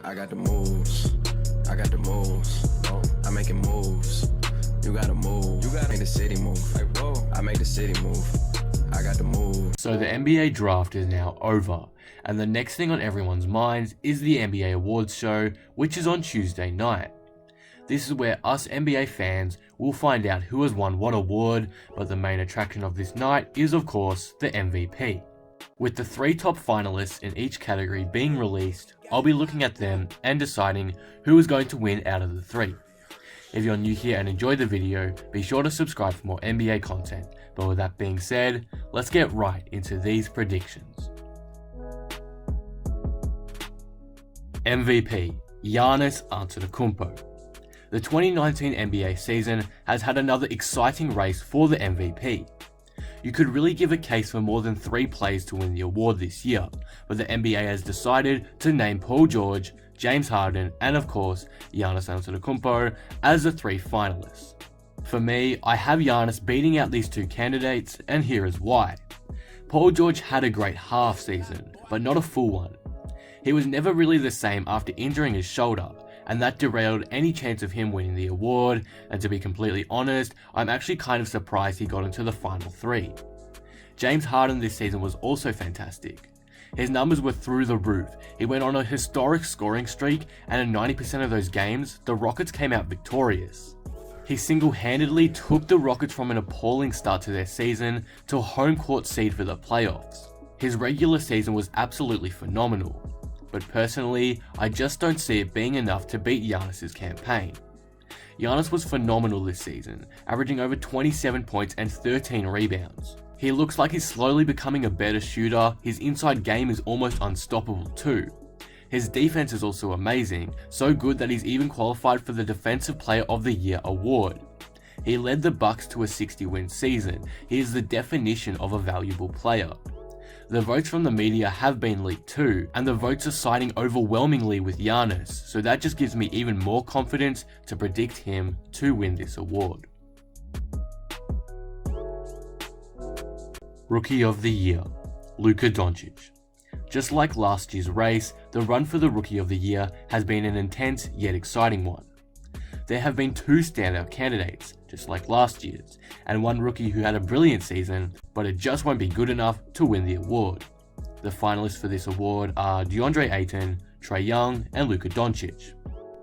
I got the moves. I got the moves. I'm making moves. You gotta move. You gotta make the city move. Like, whoa. I make the city move. I got the moves. So the NBA draft is now over, and the next thing on everyone's minds is the NBA awards show, which is on Tuesday night. This is where us NBA fans will find out who has won what award, but the main attraction of this night is of course the MVP. With the 3 top finalists in each category being released, I'll be looking at them and deciding who is going to win out of the 3. If you're new here and enjoyed the video, be sure to subscribe for more NBA content. But with that being said, let's get right into these predictions. MVP, Giannis Antetokounmpo. The 2019 NBA season has had another exciting race for the MVP. You could really give a case for more than 3 players to win the award this year, but the NBA has decided to name Paul George, James Harden, and of course Giannis Antetokounmpo as the 3 finalists. For me, I have Giannis beating out these 2 candidates, and here is why. Paul George had a great half season, but not a full one. He was never really the same after injuring his shoulder, and that derailed any chance of him winning the award, and to be completely honest, I'm actually kind of surprised he got into the final 3. James Harden this season was also fantastic. His numbers were through the roof. He went on a historic scoring streak, and in 90% of those games, the Rockets came out victorious. He single-handedly took the Rockets from an appalling start to their season to a home court seed for the playoffs. His regular season was absolutely phenomenal, but personally, I just don't see it being enough to beat Giannis's campaign. Giannis was phenomenal this season, averaging over 27 points and 13 rebounds. He looks like he's slowly becoming a better shooter. His inside game is almost unstoppable too. His defense is also amazing, so good that he's even qualified for the Defensive Player of the Year award. He led the Bucks to a 60-win season. He is the definition of a valuable player. The votes from the media have been leaked too, and the votes are siding overwhelmingly with Giannis, so that just gives me even more confidence to predict him to win this award. Rookie of the Year, Luka Doncic. Just like last year's race, the run for the Rookie of the Year has been an intense yet exciting one. There have been 2 standout candidates, just like last year's, and one rookie who had a brilliant season, but it just won't be good enough to win the award. The finalists for this award are DeAndre Ayton, Trae Young, and Luka Doncic.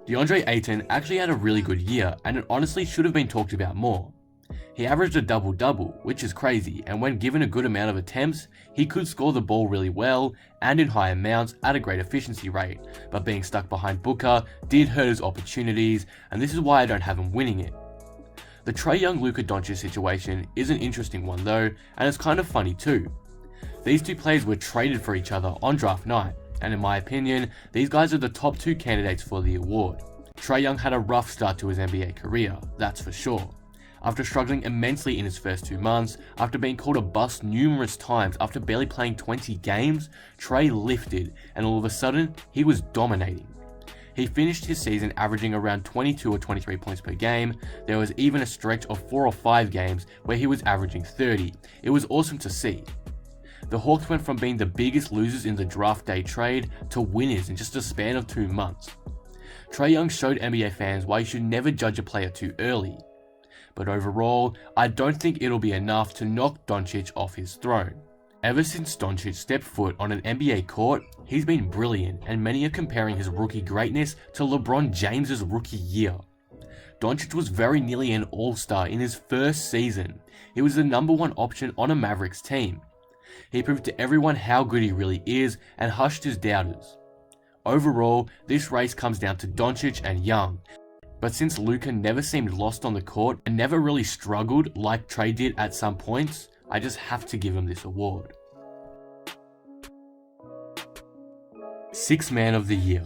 DeAndre Ayton actually had a really good year, and it honestly should have been talked about more. He averaged a double-double, which is crazy, and when given a good amount of attempts, he could score the ball really well and in high amounts at a great efficiency rate, but being stuck behind Booker did hurt his opportunities, and this is why I don't have him winning it. The Trae Young-Luka Doncic situation is an interesting one though, and it's kind of funny too. These 2 players were traded for each other on draft night, and in my opinion, these guys are the top 2 candidates for the award. Trae Young had a rough start to his NBA career, that's for sure. After struggling immensely in his first 2 months, after being called a bust numerous times, after barely playing 20 games, Trae lifted, and all of a sudden, he was dominating. He finished his season averaging around 22 or 23 points per game. There was even a stretch of 4 or 5 games where he was averaging 30. It was awesome to see. The Hawks went from being the biggest losers in the draft day trade to winners in just a span of 2 months. Trae Young showed NBA fans why you should never judge a player too early. But overall, I don't think it'll be enough to knock Doncic off his throne. Ever since Doncic stepped foot on an NBA court, he's been brilliant, and many are comparing his rookie greatness to LeBron James's rookie year. Doncic was very nearly an all-star in his first season. He was the number 1 option on a Mavericks team. He proved to everyone how good he really is and hushed his doubters. Overall, this race comes down to Doncic and Young. But since Luka never seemed lost on the court and never really struggled like Trae did at some points, I just have to give him this award. 6th Man of the Year,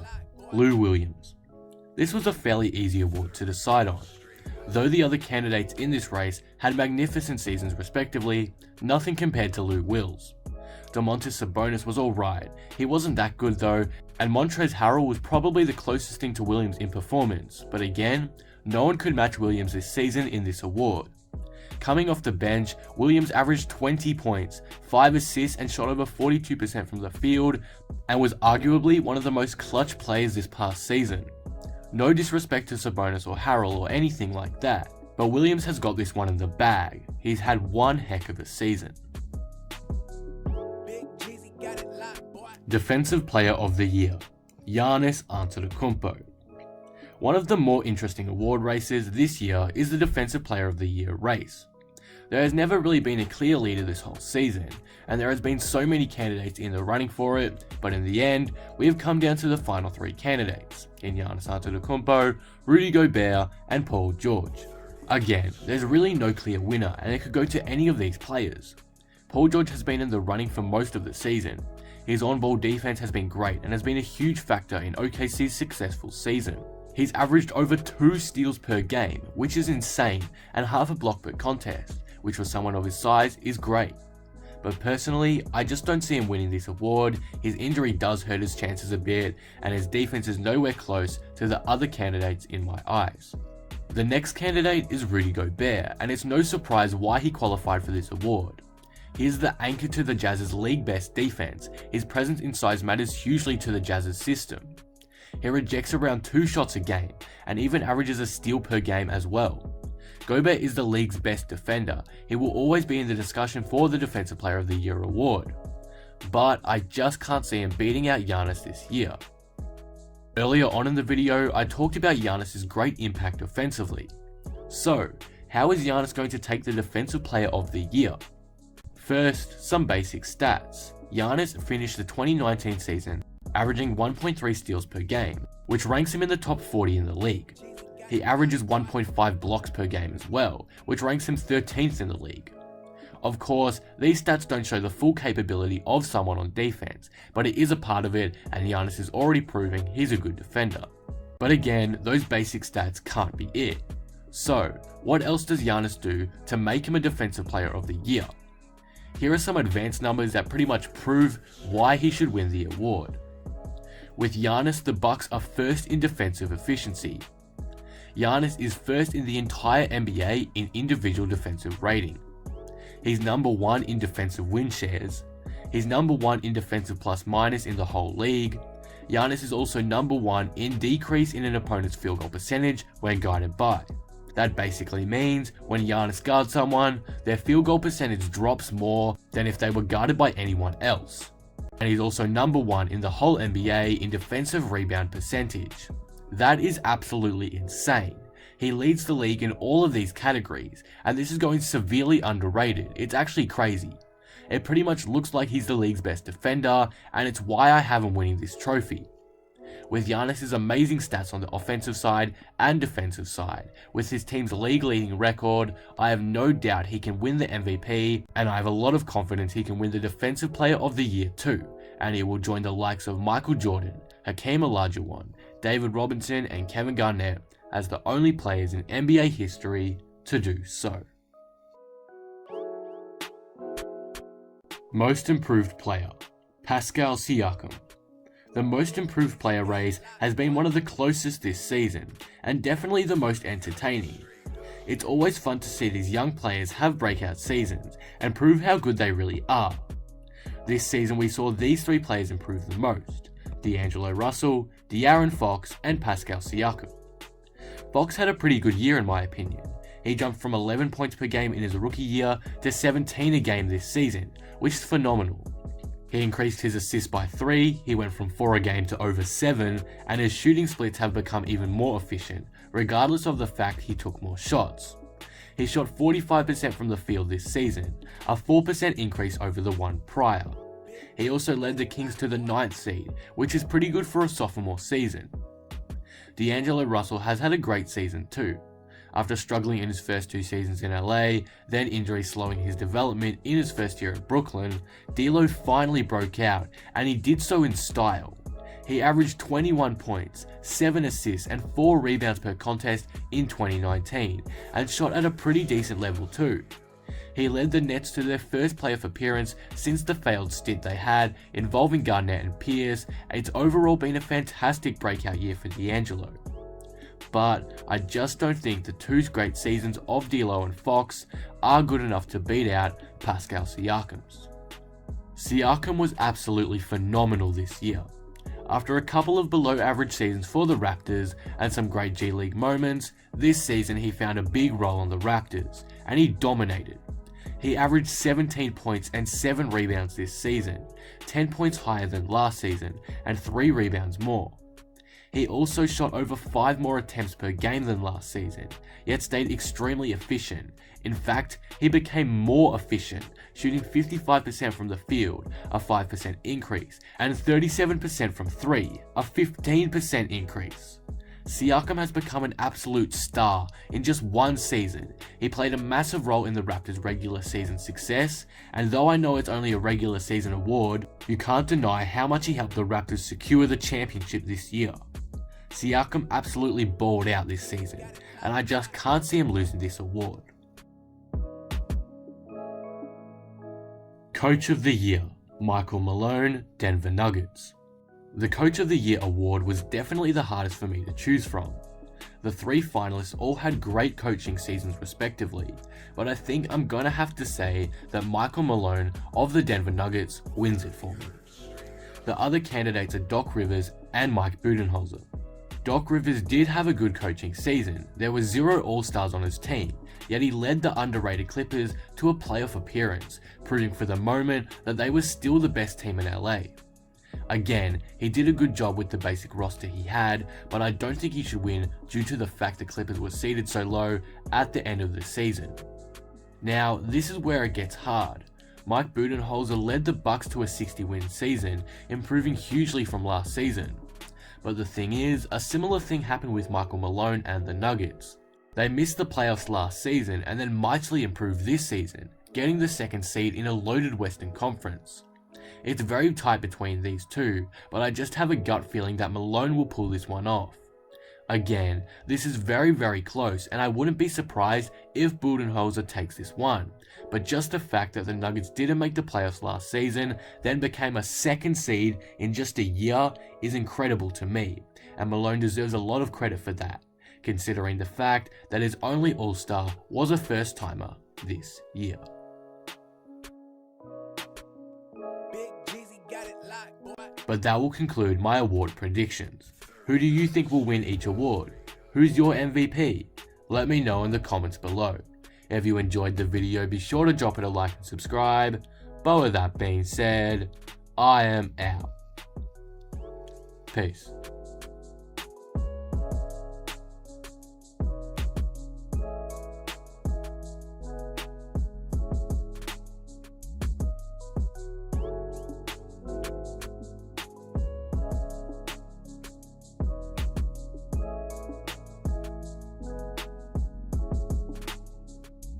Lou Williams. This was a fairly easy award to decide on. Though the other candidates in this race had magnificent seasons respectively, nothing compared to Lou Will's. Domantas Sabonis was alright, he wasn't that good though, and Montrezl Harrell was probably the closest thing to Williams in performance, but again, no one could match Williams this season in this award. Coming off the bench, Williams averaged 20 points, 5 assists and shot over 42% from the field, and was arguably one of the most clutch players this past season. No disrespect to Sabonis or Harrell or anything like that, but Williams has got this one in the bag. He's had one heck of a season. Defensive Player of the Year, Giannis Antetokounmpo. One of the more interesting award races this year is the Defensive Player of the Year race. There has never really been a clear leader this whole season, and there has been so many candidates in the running for it, but in the end, we have come down to the final 3 candidates, in Giannis Antetokounmpo, Rudy Gobert, and Paul George. Again, there's really no clear winner, and it could go to any of these players. Paul George has been in the running for most of the season. His on-ball defense has been great and has been a huge factor in OKC's successful season. He's averaged over 2 steals per game, which is insane, and half a block per contest, which for someone of his size is great. But personally, I just don't see him winning this award. His injury does hurt his chances a bit, and his defense is nowhere close to the other candidates in my eyes. The next candidate is Rudy Gobert, and it's no surprise why he qualified for this award. He is the anchor to the Jazz's league best defense. His presence in size matters hugely to the Jazz's system. He rejects around 2 shots a game, and even averages a steal per game as well. Gobert is the league's best defender. He will always be in the discussion for the Defensive Player of the Year award. But I just can't see him beating out Giannis this year. Earlier on in the video, I talked about Giannis' great impact offensively. So, how is Giannis going to take the Defensive Player of the Year? First, some basic stats. Giannis finished the 2019 season averaging 1.3 steals per game, which ranks him in the top 40 in the league. He averages 1.5 blocks per game as well, which ranks him 13th in the league. Of course, these stats don't show the full capability of someone on defense, but it is a part of it, and Giannis is already proving he's a good defender. But again, those basic stats can't be it. So, what else does Giannis do to make him a Defensive Player of the Year? Here are some advanced numbers that pretty much prove why he should win the award. With Giannis, the Bucks are first in defensive efficiency. Giannis is first in the entire NBA in individual defensive rating. He's number 1 in defensive win shares. He's number 1 in defensive plus minus in the whole league. Giannis is also number 1 in decrease in an opponent's field goal percentage when guarded by. That basically means when Giannis guards someone, their field goal percentage drops more than if they were guarded by anyone else. And he's also number 1 in the whole NBA in defensive rebound percentage. That is absolutely insane. He leads the league in all of these categories, and this is going severely underrated. It's actually crazy. It pretty much looks like he's the league's best defender, and it's why I have him winning this trophy. With Giannis' amazing stats on the offensive side and defensive side, with his team's league-leading record, I have no doubt he can win the MVP, and I have a lot of confidence he can win the Defensive Player of the Year too, and he will join the likes of Michael Jordan, Hakeem Olajuwon, David Robinson, and Kevin Garnett as the only players in NBA history to do so. Most Improved Player, Pascal Siakam. The Most Improved Player race has been one of the closest this season, and definitely the most entertaining. It's always fun to see these young players have breakout seasons, and prove how good they really are. This season we saw these 3 players improve the most: D'Angelo Russell, De'Aaron Fox, and Pascal Siakam. Fox had a pretty good year in my opinion. He jumped from 11 points per game in his rookie year to 17 a game this season, which is phenomenal. He increased his assists by 3, he went from 4 a game to over 7, and his shooting splits have become even more efficient, regardless of the fact he took more shots. He shot 45% from the field this season, a 4% increase over the one prior. He also led the Kings to the 9th seed, which is pretty good for a sophomore season. D'Angelo Russell has had a great season too. After struggling in his first 2 seasons in LA, then injury slowing his development in his first year at Brooklyn, D'Lo finally broke out, and he did so in style. He averaged 21 points, 7 assists and 4 rebounds per contest in 2019, and shot at a pretty decent level too. He led the Nets to their first playoff appearance since the failed stint they had involving Garnett and Pierce, and it's overall been a fantastic breakout year for D'Angelo. but I just don't think the two great seasons of D'Lo and Fox are good enough to beat out Pascal Siakam's. Siakam was absolutely phenomenal this year. After a couple of below average seasons for the Raptors and some great G League moments, this season he found a big role on the Raptors, and he dominated. He averaged 17 points and 7 rebounds this season, 10 points higher than last season, and 3 rebounds more. He also shot over 5 more attempts per game than last season, yet stayed extremely efficient. In fact, he became more efficient, shooting 55% from the field, a 5% increase, and 37% from 3, a 15% increase. Siakam has become an absolute star in just one season. He played a massive role in the Raptors' regular season success, and though I know it's only a regular season award, you can't deny how much he helped the Raptors secure the championship this year. Siakam absolutely balled out this season, and I just can't see him losing this award. Coach of the Year, Michael Malone, Denver Nuggets. The Coach of the Year award was definitely the hardest for me to choose from. The 3 finalists all had great coaching seasons respectively, but I think I'm gonna have to say that Michael Malone of the Denver Nuggets wins it for me. The other candidates are Doc Rivers and Mike Budenholzer. Doc Rivers did have a good coaching season. There were 0 All-Stars on his team, yet he led the underrated Clippers to a playoff appearance, proving for the moment that they were still the best team in LA. Again, he did a good job with the basic roster he had, but I don't think he should win due to the fact the Clippers were seeded so low at the end of the season. Now, this is where it gets hard. Mike Budenholzer led the Bucks to a 60-win season, improving hugely from last season. But the thing is, a similar thing happened with Michael Malone and the Nuggets. They missed the playoffs last season and then mightily improved this season, getting the 2nd seed in a loaded Western Conference. It's very tight between these two, but I just have a gut feeling that Malone will pull this one off. Again, this is very close, and I wouldn't be surprised if Budenholzer takes this one, but just the fact that the Nuggets didn't make the playoffs last season, then became a 2nd seed in just a year is incredible to me, and Malone deserves a lot of credit for that, considering the fact that his only All-Star was a first-timer this year. But that will conclude my award predictions. Who do you think will win each award? Who's your MVP? Let me know in the comments below. If you enjoyed the video, be sure to drop it a like and subscribe. But with that being said, I am out. Peace.